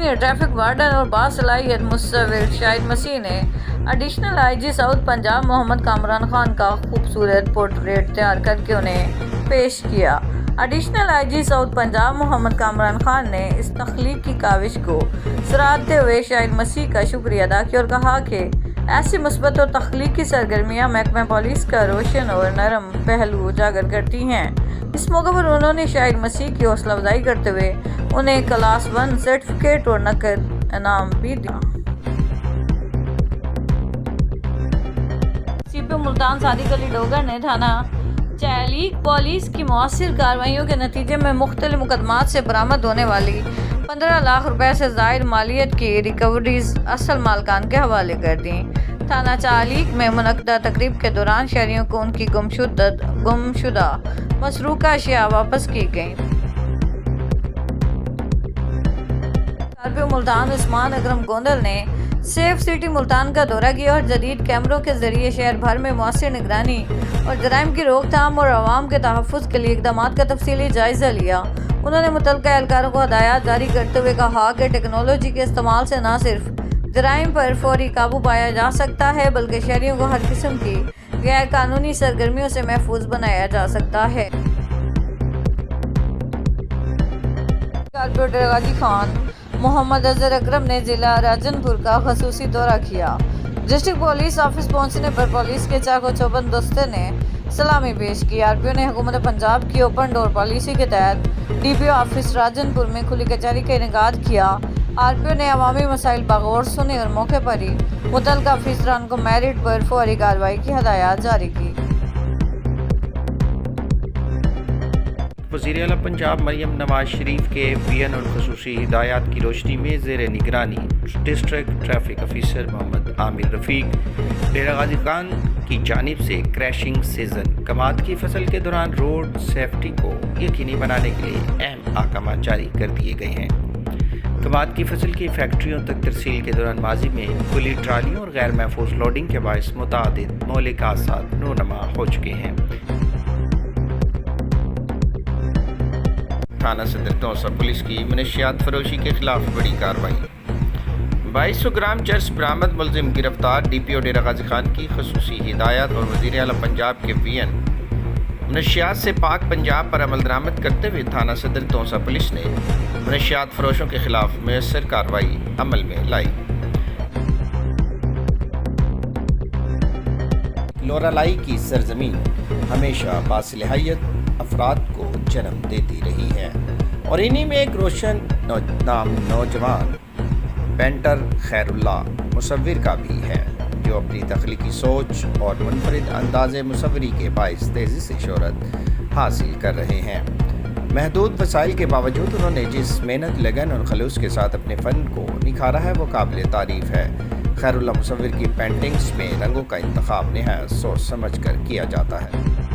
Senior traffic warden اور باصلاحیت مصور شاہد مسیح نے additional I G south Punjab Muhammad Kamran Khan کا خوبصورت پورٹریٹ تیار کر کے انہیں پیش کیا۔ Additional I G south Punjab Muhammad Kamran Khan نے اس تخلیقی کاوش کو سراہتے ہوئے شاہد مسیح کا شکریہ ادا کیا اور کہا کہ ایسی مثبت اور تخلیقی سرگرمیاں محکمہ پولیس کا روشن اور نرم پہلو اجاگر کرتی ہیں۔ اس موقع پر انہوں نے شاہد مسیح کی حوصلہ افزائی کرتے ہوئے انہیں کلاس 1 سرٹیفکیٹ اور نقد انعام بھی دیا۔ سی پی او ملتان صادق علی ڈوگر نے تھانہ چیلیک پولیس کی مؤثر کارروائیوں کے نتیجے میں مختلف مقدمات سے برآمد ہونے والی 15 لاکھ روپے سے زائد مالیت کی ریکوریز اصل مالکان کے حوالے کر دیں۔ تھانہ چالیک میں منعقدہ تقریب کے دوران شہریوں کو ان کی گمشدہ مسروقہ اشیاء واپس کی گئیں۔ سی پی او ملتان عثمان اکرم گوندل نے سیف سٹی ملتان کا دورہ کیا اور جدید کیمروں کے ذریعے شہر بھر میں مؤثر نگرانی اور جرائم کی روک تھام اور عوام کے تحفظ کے لیے اقدامات کا تفصیلی جائزہ لیا۔ انہوں نے متعلقہ اہلکاروں کو ہدایات جاری کرتے ہوئے کہا کہ ٹیکنالوجی کے استعمال سے نہ صرف جرائم پر فوری قابو پایا جا سکتا ہے بلکہ شہریوں کو ہر قسم کی غیر قانونی سرگرمیوں سے محفوظ بنایا جا سکتا ہے۔ کارپوریٹر غازی خان محمد اظہر اکرم نے ضلع راجن پور کا خصوصی دورہ کیا۔ ڈسٹرکٹ پولیس آفس پہنچنے پر پولیس کے چاق و چوبند دستے نے سلامی پیش کی۔ آر پی او نے حکومت پنجاب کی اوپن ڈور پالیسی کے تحت D P O office Rajan پور میں کھلی کچہری کا انعقاد کیا۔ آر پی او نے عوامی مسائل بغور سنے اور موقع پر ہی متعلقہ افسران کو میرٹ پر فوری کارروائی کی ہدایات جاری کی۔ وزیر اعلیٰ پنجاب مریم نواز شریف کے وی این اور خصوصی ہدایات کی روشنی میں زیر نگرانی ڈسٹرکٹ ٹریفک افیسر محمد عامر رفیق ڈیرہ غازی خان کی جانب سے کریشنگ سیزن کماد کی فصل کے دوران روڈ سیفٹی کو یقینی بنانے کے لیے اہم احکامات جاری کر دیے گئے ہیں۔ کماد کی فصل کی فیکٹریوں تک ترسیل کے دوران ماضی میں کھلی ٹرالیوں اور غیر محفوظ لوڈنگ کے باعث متعدد مہلک حادثات رونما ہو چکے ہیں۔ تھانہ صدر توسہ پولیس کی منشیات فروشی کے خلاف بڑی کارروائی۔ 2200 گرام چرس برآمد، ملزم گرفتار۔ ڈی پی او ڈیرہ غازی خان کی خصوصی ہدایات اور وزیر اعلیٰ پنجاب کے وی این منشیات سے پاک پنجاب پر عمل درآمد کرتے ہوئے تھانہ صدر توسہ پولیس نے منشیات فروشوں کے خلاف مؤثر کارروائی عمل میں لائی۔ لورالائی کی سرزمین ہمیشہ باصلاحیت افراد کو جنم دیتی رہی ہے اور انہی میں ایک روشن نام نوجوان پینٹر خیر اللہ مصور کا بھی ہے جو اپنی تخلیقی سوچ اور منفرد انداز مصوری کے باعث تیزی سے شہرت حاصل کر رہے ہیں۔ محدود وسائل کے باوجود انہوں نے جس محنت، لگن اور خلوص کے ساتھ اپنے فن کو نکھارا ہے وہ قابل تعریف ہے۔ خیر اللہ مصور کی پینٹنگز میں رنگوں کا انتخاب نہایت سوچ سمجھ کر کیا جاتا ہے۔